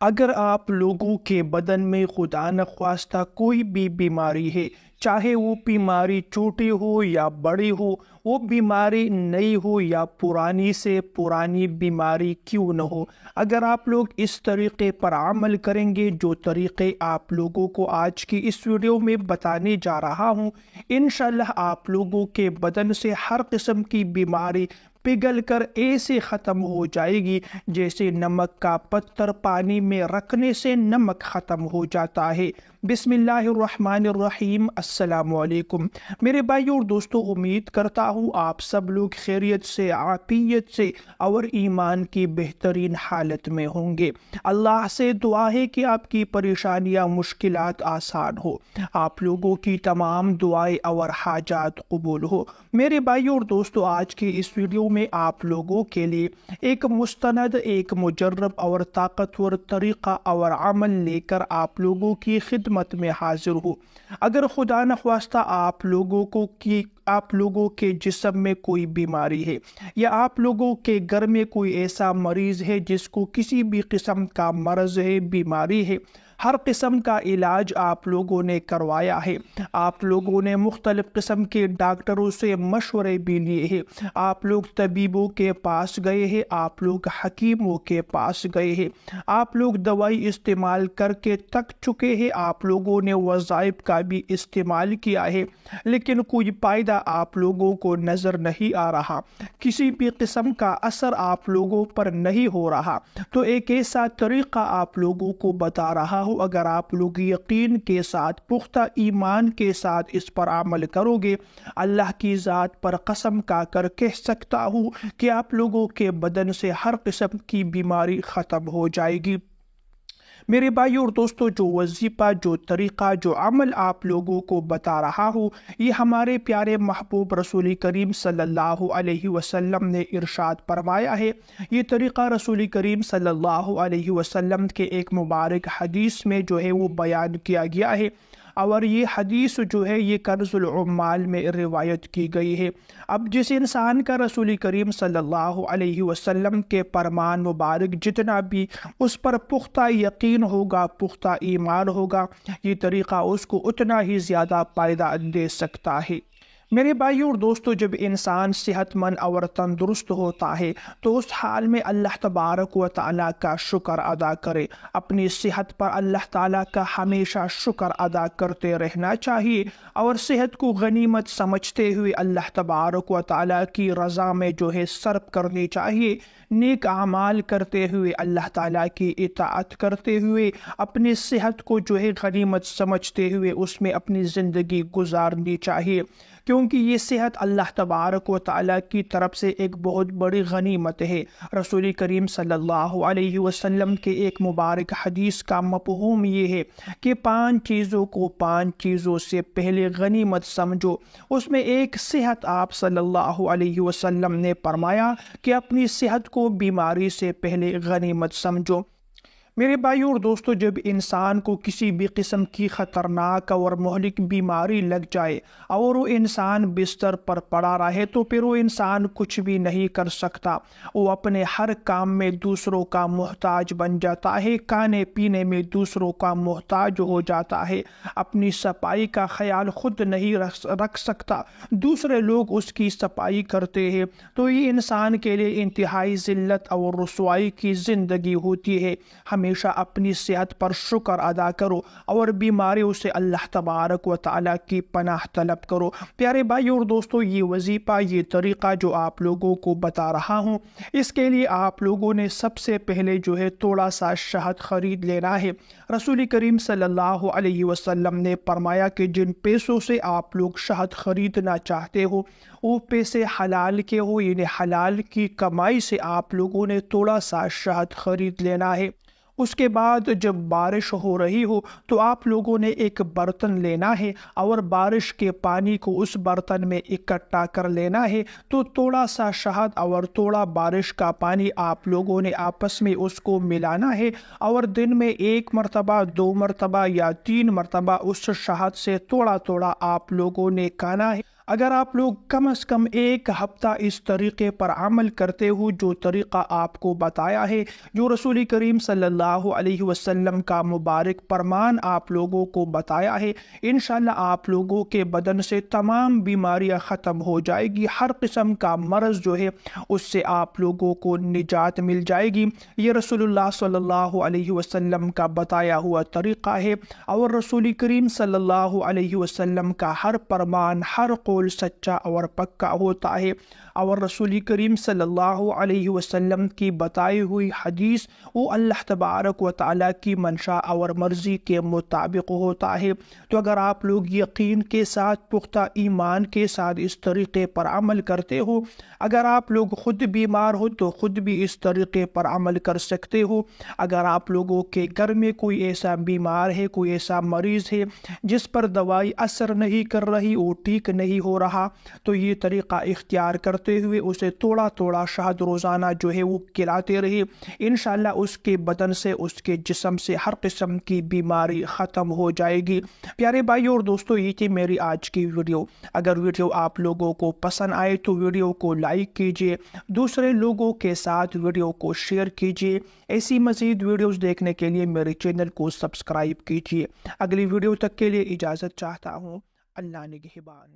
اگر آپ لوگوں کے بدن میں خدا نخواستہ کوئی بھی بیماری ہے، چاہے وہ بیماری چھوٹی ہو یا بڑی ہو، وہ بیماری نئی ہو یا پرانی سے پرانی بیماری کیوں نہ ہو، اگر آپ لوگ اس طریقے پر عمل کریں گے جو طریقے آپ لوگوں کو آج کی اس ویڈیو میں بتانے جا رہا ہوں، انشاءاللہ آپ لوگوں کے بدن سے ہر قسم کی بیماری پگھل کر ایسے ختم ہو جائے گی جیسے نمک کا پتھر پانی میں رکھنے سے نمک ختم ہو جاتا ہے۔ بسم اللہ الرحمن الرحیم۔ السلام علیکم میرے بھائیو اور دوستو، امید کرتا ہوں آپ سب لوگ خیریت سے، عافیت سے اور ایمان کی بہترین حالت میں ہوں گے۔ اللہ سے دعا ہے کہ آپ کی پریشانیاں، مشکلات آسان ہو، آپ لوگوں کی تمام دعائیں اور حاجات قبول ہو۔ میرے بھائیو اور دوستو، آج کی اس ویڈیو میں آپ لوگوں کے لیے ایک مستند، ایک مجرب اور طاقتور طریقہ اور عمل لے کر آپ لوگوں کی خدمت میں حاضر ہوں۔ اگر خدا نخواستہ آپ لوگوں کے جسم میں کوئی بیماری ہے یا آپ لوگوں کے گھر میں کوئی ایسا مریض ہے جس کو کسی بھی قسم کا مرض ہے، بیماری ہے، ہر قسم کا علاج آپ لوگوں نے کروایا ہے، آپ لوگوں نے مختلف قسم کے ڈاکٹروں سے مشورے بھی لیے ہیں، آپ لوگ طبیبوں کے پاس گئے ہیں، آپ لوگ حکیموں کے پاس گئے ہیں، آپ لوگ دوائی استعمال کر کے تک چکے ہیں، آپ لوگوں نے وظائف کا بھی استعمال کیا ہے، لیکن کوئی فائدہ آپ لوگوں کو نظر نہیں آ رہا، کسی بھی قسم کا اثر آپ لوگوں پر نہیں ہو رہا۔ تو ایک ایسا طریقہ آپ لوگوں کو بتا رہا ہوں، اگر آپ لوگ یقین کے ساتھ، پختہ ایمان کے ساتھ اس پر عمل کرو گے، اللہ کی ذات پر قسم کھا کر کہہ سکتا ہوں کہ آپ لوگوں کے بدن سے ہر قسم کی بیماری ختم ہو جائے گی۔ میرے بھائیو اور دوستو، جو وظیفہ، جو طریقہ، جو عمل آپ لوگوں کو بتا رہا ہوں، یہ ہمارے پیارے محبوب رسول کریم صلی اللہ علیہ وسلم نے ارشاد فرمایا ہے۔ یہ طریقہ رسول کریم صلی اللہ علیہ وسلم کے ایک مبارک حدیث میں جو ہے وہ بیان کیا گیا ہے، اور یہ حدیث جو ہے یہ کنز العمال میں روایت کی گئی ہے۔ اب جس انسان کا رسول کریم صلی اللہ علیہ وسلم کے فرمان مبارک جتنا بھی اس پر پختہ یقین ہوگا، پختہ ایمان ہوگا، یہ طریقہ اس کو اتنا ہی زیادہ فائدہ دے سکتا ہے۔ میرے بھائیو اور دوستو، جب انسان صحت مند اور تندرست ہوتا ہے تو اس حال میں اللہ تبارک و تعالیٰ کا شکر ادا کرے، اپنی صحت پر اللہ تعالیٰ کا ہمیشہ شکر ادا کرتے رہنا چاہیے، اور صحت کو غنیمت سمجھتے ہوئے اللہ تبارک و تعالیٰ کی رضا میں جو ہے صرف کرنی چاہیے، نیک اعمال کرتے ہوئے، اللہ تعالیٰ کی اطاعت کرتے ہوئے، اپنی صحت کو جو ہے غنیمت سمجھتے ہوئے اس میں اپنی زندگی گزارنی چاہیے، کیونکہ یہ صحت اللہ تبارک و تعالیٰ کی طرف سے ایک بہت بڑی غنیمت ہے۔ رسول کریم صلی اللہ علیہ وسلم کے ایک مبارک حدیث کا مفہوم یہ ہے کہ 5 چیزوں کو 5 چیزوں سے پہلے غنیمت سمجھو، اس میں ایک صحت، آپ صلی اللہ علیہ وسلم نے فرمایا کہ اپنی صحت کو بیماری سے پہلے غنیمت سمجھو۔ میرے بھائیو اور دوستو، جب انسان کو کسی بھی قسم کی خطرناک اور مہلک بیماری لگ جائے اور وہ انسان بستر پر پڑا رہے تو پھر وہ انسان کچھ بھی نہیں کر سکتا، وہ اپنے ہر کام میں دوسروں کا محتاج بن جاتا ہے، کھانے پینے میں دوسروں کا محتاج ہو جاتا ہے، اپنی صفائی کا خیال خود نہیں رکھ سکتا، دوسرے لوگ اس کی صفائی کرتے ہیں، تو یہ انسان کے لیے انتہائی ذلت اور رسوائی کی زندگی ہوتی ہے۔ ہمیشہ اپنی صحت پر شکر ادا کرو اور بیماریوں سے اللہ تبارک و تعالیٰ کی پناہ طلب کرو۔ پیارے بھائی اور دوستو، یہ وظیفہ، یہ طریقہ جو آپ لوگوں کو بتا رہا ہوں، اس کے لیے آپ لوگوں نے سب سے پہلے جو ہے تھوڑا سا شہد خرید لینا ہے۔ رسول کریم صلی اللہ علیہ وسلم نے فرمایا کہ جن پیسوں سے آپ لوگ شہد خریدنا چاہتے ہو وہ پیسے حلال کے ہو، یعنی حلال کی کمائی سے آپ لوگوں نے تھوڑا سا شہد خرید لینا ہے۔ اس کے بعد جب بارش ہو رہی ہو تو آپ لوگوں نے ایک برتن لینا ہے اور بارش کے پانی کو اس برتن میں اکٹھا کر لینا ہے، تو تھوڑا سا شہد اور تھوڑا بارش کا پانی آپ لوگوں نے آپس میں اس کو ملانا ہے، اور دن میں 1 مرتبہ، 2 مرتبہ یا 3 مرتبہ اس شہد سے تھوڑا تھوڑا آپ لوگوں نے کھانا ہے۔ اگر آپ لوگ کم از کم ایک ہفتہ اس طریقے پر عمل کرتے ہو جو طریقہ آپ کو بتایا ہے، جو رسول کریم صلی اللہ علیہ وسلم کا مبارک فرمان آپ لوگوں کو بتایا ہے، انشاءاللہ آپ لوگوں کے بدن سے تمام بیماریاں ختم ہو جائے گی، ہر قسم کا مرض جو ہے اس سے آپ لوگوں کو نجات مل جائے گی۔ یہ رسول اللہ صلی اللہ علیہ وسلم کا بتایا ہوا طریقہ ہے، اور رسول کریم صلی اللہ علیہ وسلم کا ہر فرمان، ہر قول سچا اور پکا ہوتا ہے، اور رسول کریم صلی اللہ علیہ وسلم کی بتائی ہوئی حدیث وہ اللہ تبارک و تعالیٰ کی منشا اور مرضی کے مطابق ہوتا ہے۔ تو اگر آپ لوگ یقین کے ساتھ، پختہ ایمان کے ساتھ اس طریقے پر عمل کرتے ہو، اگر آپ لوگ خود بیمار ہو تو خود بھی اس طریقے پر عمل کر سکتے ہو۔ اگر آپ لوگوں کے گھر میں کوئی ایسا بیمار ہے، کوئی ایسا مریض ہے جس پر دوائی اثر نہیں کر رہی، وہ ٹھیک نہیں ہو رہا، تو یہ طریقہ اختیار کرتے ہوئے اسے تھوڑا تھوڑا شہد روزانہ جو ہے وہ کھلاتے رہے، انشاءاللہ اس کے بدن سے، اس کے جسم سے ہر قسم کی بیماری ختم ہو جائے گی۔ پیارے بھائی اور دوستو، یہ تھی میری آج کی ویڈیو۔ اگر ویڈیو آپ لوگوں کو پسند آئے تو ویڈیو کو لائک کیجئے، دوسرے لوگوں کے ساتھ ویڈیو کو شیئر کیجئے۔ ایسی مزید ویڈیوز دیکھنے کے لیے میرے چینل کو سبسکرائب کیجئے۔ اگلی ویڈیو تک کے لیے اجازت چاہتا ہوں۔ اللہ نگہبان۔